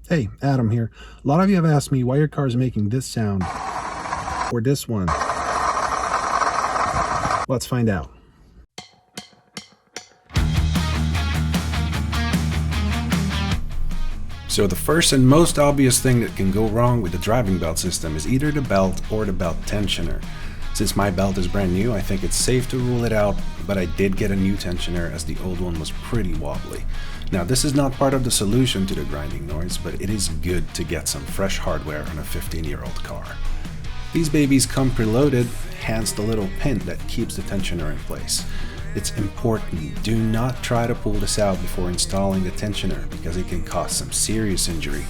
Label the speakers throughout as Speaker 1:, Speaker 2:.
Speaker 1: Hey, Adam here. A lot of you have asked me why your car is making this sound or this one. Let's find out. So the first and most obvious thing that can go wrong with the driving belt system is either the belt or the belt tensioner. Since my belt is brand new, I think it's safe to rule it out, but I did get a new tensioner as the old one was pretty wobbly. Now this is not part of the solution to the grinding noise, but it is good to get some fresh hardware on a 15-year-old car. These babies come preloaded, hence the little pin that keeps the tensioner in place. It's important, do not try to pull this out before installing the tensioner because it can cause some serious injury.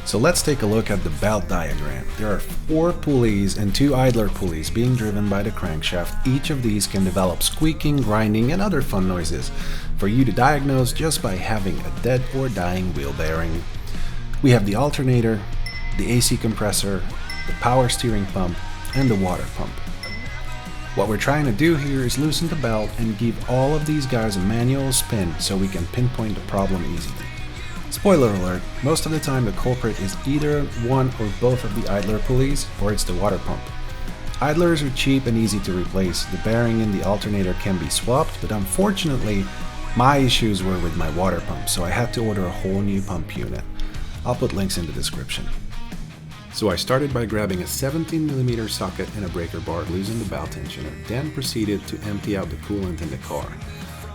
Speaker 1: So let's take a look at the belt diagram. There are 4 pulleys and 2 idler pulleys being driven by the crankshaft. Each of these can develop squeaking, grinding, and other fun noises for you to diagnose just by having a dead or dying wheel bearing. We have the alternator, the AC compressor, the power steering pump, and the water pump. What we're trying to do here is loosen the belt and give all of these guys a manual spin so we can pinpoint the problem easily. Spoiler alert, most of the time the culprit is either one or both of the idler pulleys or it's the water pump. Idlers are cheap and easy to replace. The bearing in the alternator can be swapped, but unfortunately my issues were with my water pump, so I had to order a whole new pump unit. I'll put links in the description. So I started by grabbing a 17mm socket and a breaker bar, loosened the belt tensioner, then proceeded to empty out the coolant in the car.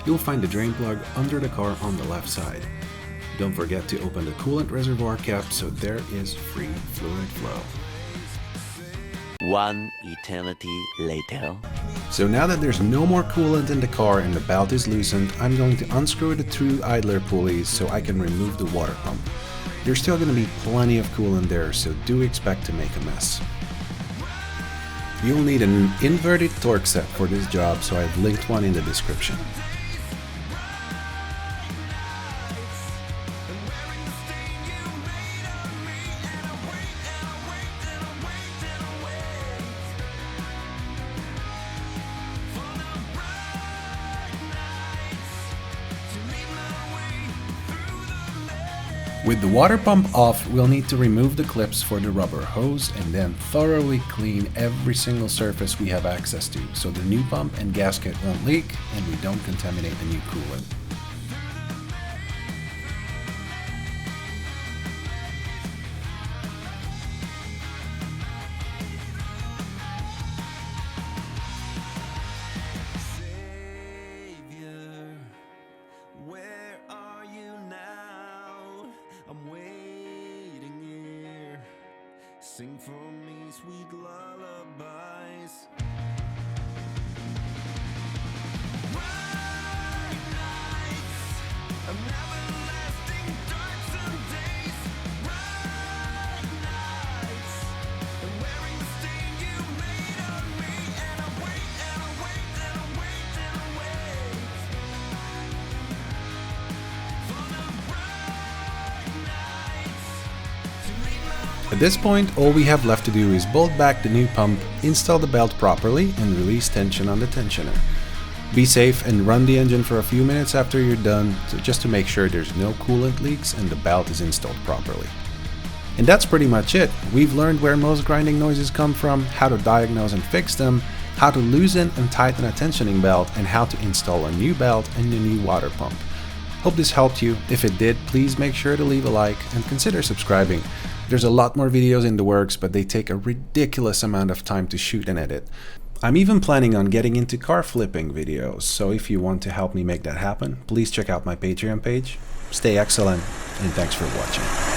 Speaker 1: You'll find the drain plug under the car on the left side. Don't forget to open the coolant reservoir cap so there is free fluid flow.
Speaker 2: One eternity later.
Speaker 1: So now that there's no more coolant in the car and the belt is loosened, I'm going to unscrew the 2 idler pulleys so I can remove the water pump. There's still going to be plenty of coolant there, so do expect to make a mess. You'll need an inverted Torx set for this job, so I've linked one in the description. With the water pump off, we'll need to remove the clips for the rubber hose and then thoroughly clean every single surface we have access to so the new pump and gasket won't leak and we don't contaminate the new coolant.
Speaker 3: Sing for me sweet lullabies. Bright nights, I'm everlasting darksome days. Bright nights, I'm wearing the stain you made on me. And I wait, and I wait, and I wait, and I wait for the bright nights to lead my way.
Speaker 1: At this point, all we have left to do is bolt back the new pump, install the belt properly, and release tension on the tensioner. Be safe and run the engine for a few minutes after you're done, just to make sure there's no coolant leaks and the belt is installed properly. And that's pretty much it. We've learned where most grinding noises come from, how to diagnose and fix them, how to loosen and tighten a tensioning belt, and how to install a new belt and a new water pump. Hope this helped you. If it did, please make sure to leave a like and consider subscribing. There's a lot more videos in the works, but they take a ridiculous amount of time to shoot and edit. I'm even planning on getting into car flipping videos, so if you want to help me make that happen, please check out my Patreon page. Stay excellent, and thanks for watching.